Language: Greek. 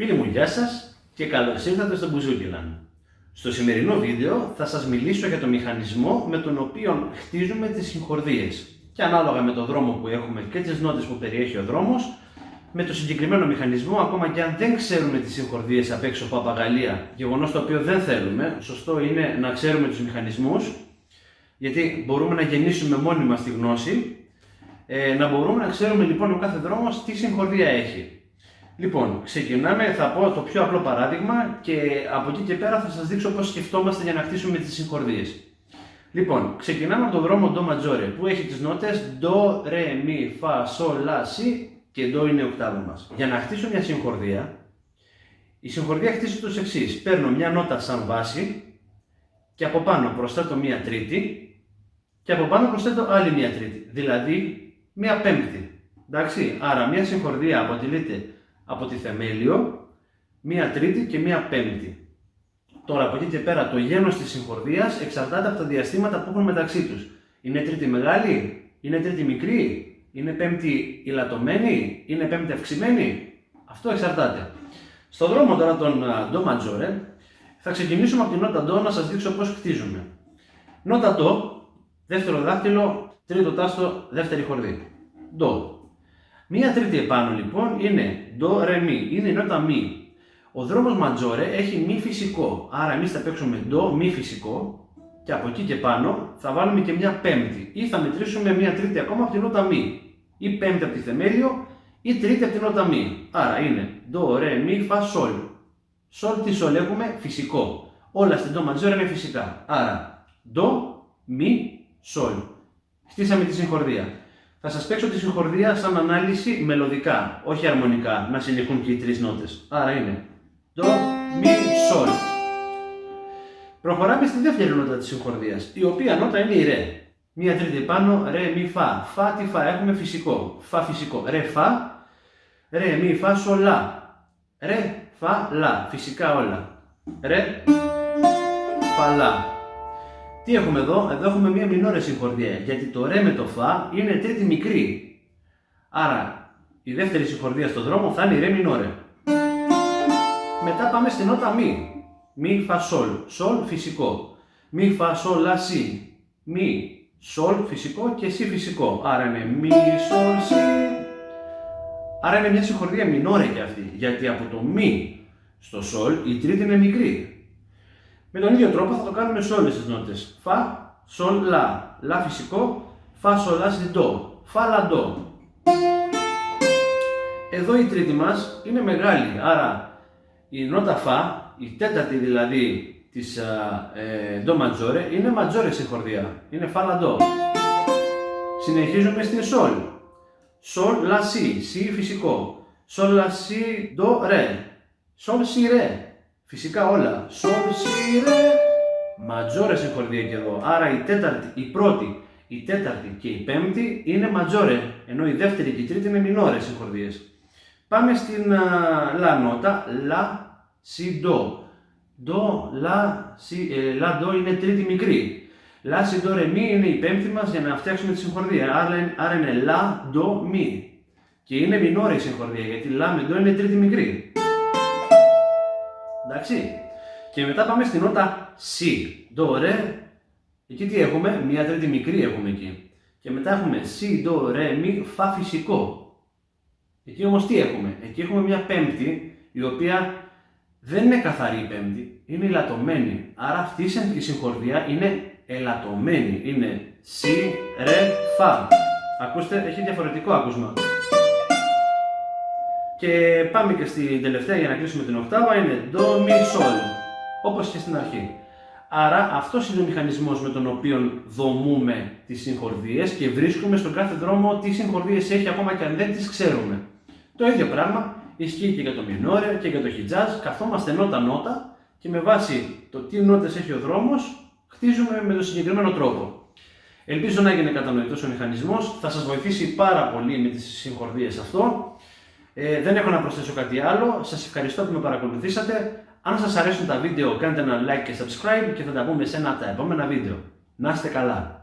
Φίλοι μου, γεια σας και καλώς ήρθατε στο Μπουζούκιλαν. Στο σημερινό βίντεο θα σας μιλήσω για το μηχανισμό με τον οποίο χτίζουμε τις συγχορδίες και ανάλογα με το δρόμο που έχουμε και τις νότες που περιέχει ο δρόμος, με το συγκεκριμένο μηχανισμό, ακόμα και αν δεν ξέρουμε τις συγχορδίες απ' έξω από απαγαλία, γεγονός το οποίο δεν θέλουμε, σωστό είναι να ξέρουμε τους μηχανισμούς, γιατί μπορούμε να γεννήσουμε μόνοι μας τη γνώση, να μπορούμε να ξέρουμε λοιπόν ο κάθε δρόμος τι συγχορδία έχει. Λοιπόν, ξεκινάμε, θα πω το πιο απλό παράδειγμα και από εκεί και πέρα θα σας δείξω πώς σκεφτόμαστε για να χτίσουμε τις συγχορδίες. Λοιπόν, ξεκινάμε από το δρόμο Do Maggiore που έχει τις νότες Do, Re, Mi, Fa, Sol, La, Si και Do είναι οκτάβο μας. Για να χτίσω μια συγχορδία, η συγχορδία χτίζεται ως εξής. Παίρνω μια νότα σαν βάση και από πάνω προσθέτω μια τρίτη και από πάνω προσθέτω άλλη μια τρίτη, δηλαδή μια πέμπτη. Εντάξει, άρα μια συγχορδία αποτελείται από τη θεμέλιο, μία τρίτη και μία πέμπτη. Τώρα από εκεί και πέρα το γένος της συγχορδίας εξαρτάται από τα διαστήματα που έχουν μεταξύ τους. Είναι τρίτη μεγάλη, είναι τρίτη μικρή, είναι πέμπτη ηλατωμένη, είναι πέμπτη αυξημένη. Αυτό εξαρτάται. Στον δρόμο τώρα των Do Maggiore θα ξεκινήσουμε από την νότα Do να σας δείξω πώς χτίζουμε. Νότα Do, δεύτερο δάχτυλο, τρίτο τάστο, δεύτερη χορδή. Do. Μία τρίτη επάνω λοιπόν είναι Do, Re, Mi, είναι η νότα Mi. Ο δρόμος Maggiore έχει Mi φυσικό, άρα εμείς θα παίξουμε Do, Mi φυσικό και από εκεί και πάνω θα βάλουμε και μια πέμπτη ή θα μετρήσουμε μια τρίτη ακόμα από τη νότα Mi, ή πέμπτη από τη θεμέλιο ή τρίτη από τη νότα Mi. Άρα είναι Do, Re, Mi, Fa, Sol. Sol τι Sol έχουμε? Φυσικό. Όλα στην Do Maggiore είναι φυσικά. Άρα Do, Mi, Sol. Χτίσαμε τη συγχορδία. Θα σας παίξω τη συγχορδία σαν ανάλυση μελωδικά, όχι αρμονικά, να συνεχούν και οι τρεις νότες. Άρα είναι Do, Mi, Sol. Προχωράμε στη δεύτερη νότα της συγχορδίας, η οποία νότα είναι η Re. Μία τρίτη πάνω, Re, Mi, Fa. Fa, τι Fa έχουμε? Φυσικό. Fa φυσικό. Re, Fa. Re, Mi, Fa, Sol, La. Re, Fa, La. Φυσικά όλα. Re, Fa, La. Τι έχουμε εδώ? Εδώ έχουμε μία μινόρε συγχορδία, γιατί το Re με το Fa είναι τρίτη μικρή. Άρα η δεύτερη συγχορδία στον δρόμο θα είναι η Re μινόρε. Μετά πάμε στη νότα Mi. Mi, Fa, Sol. Sol φυσικό. Mi, Fa, Sol, La, Si. Mi, Sol φυσικό και Si φυσικό. Άρα είναι Mi, Sol, Si. Άρα είναι μια συγχορδία μινόρε και αυτή, γιατί από το Mi στο Sol η τρίτη είναι μικρή. Με τον ίδιο τρόπο θα το κάνουμε σε όλες τις νότες. Fa, Sol, La. La φυσικό. Fa, Sol, La, Si, Do. Fa, La, Do. Εδώ η τρίτη μας είναι μεγάλη, άρα η νότα Fa, η τέταρτη δηλαδή της Do Maggiore, είναι Maggiore συγχορδία. Είναι Fa, La, Do. Συνεχίζουμε στην Sol. Sol, La, Si. Si φυσικό. Sol, La, Si, Do, Re. Sol, Si, Re. Φυσικά όλα. Sol, Si, Re. Maggiore συγχορδία και εδώ. Άρα η τέταρτη, η πρώτη, η τέταρτη και η πέμπτη είναι Maggiore, ενώ η δεύτερη και η τρίτη είναι μινόρε συγχορδίες. Πάμε στην La νότα. La, Si, Do. Do, La, Si, La, Do είναι τρίτη μικρή. La, Si, Do, Re, Mi είναι η πέμπτη μας για να φτιάξουμε τη συγχορδία. Άρα είναι La, Do, Mi. Και είναι μινόρε η συγχορδία, γιατί La με Do είναι τρίτη μικρή. Εντάξει. Και μετά πάμε στη νότα Si. Do, Re. Εκεί τι έχουμε? Μια τρίτη μικρή έχουμε εκεί. Και μετά έχουμε Si, Do, Re, Mi, Fa φυσικό. Εκεί όμως τι έχουμε? Εκεί έχουμε μια πέμπτη, η οποία δεν είναι καθαρή η πέμπτη, είναι ελαττωμένη. Άρα αυτή η συγχορδία είναι ελαττωμένη. Είναι Si, Re, Fa. Ακούστε, έχει διαφορετικό άκουσμα. Και πάμε και στην τελευταία για να κλείσουμε την οκτάβα, είναι Do, Mi, Sol, όπως και στην αρχή. Άρα αυτός είναι ο μηχανισμός με τον οποίο δομούμε τις συγχορδίες και βρίσκουμε στον κάθε δρόμο τι συγχορδίες έχει, ακόμα και αν δεν τις ξέρουμε. Το ίδιο πράγμα ισχύει και για το μινόρε και για το χιτζάζ. Καθόμαστε νότα-νότα και με βάση το τι νότες έχει ο δρόμος χτίζουμε με τον συγκεκριμένο τρόπο. Ελπίζω να έγινε κατανοητός ο μηχανισμός, θα σας βοηθήσει πάρα πολύ με τις συγχορδίες αυτό. Δεν έχω να προσθέσω κάτι άλλο. Σας ευχαριστώ που με παρακολουθήσατε. Αν σας αρέσουν τα βίντεο κάντε ένα like και subscribe και θα τα πούμε σε ένα από τα επόμενα βίντεο. Να είστε καλά!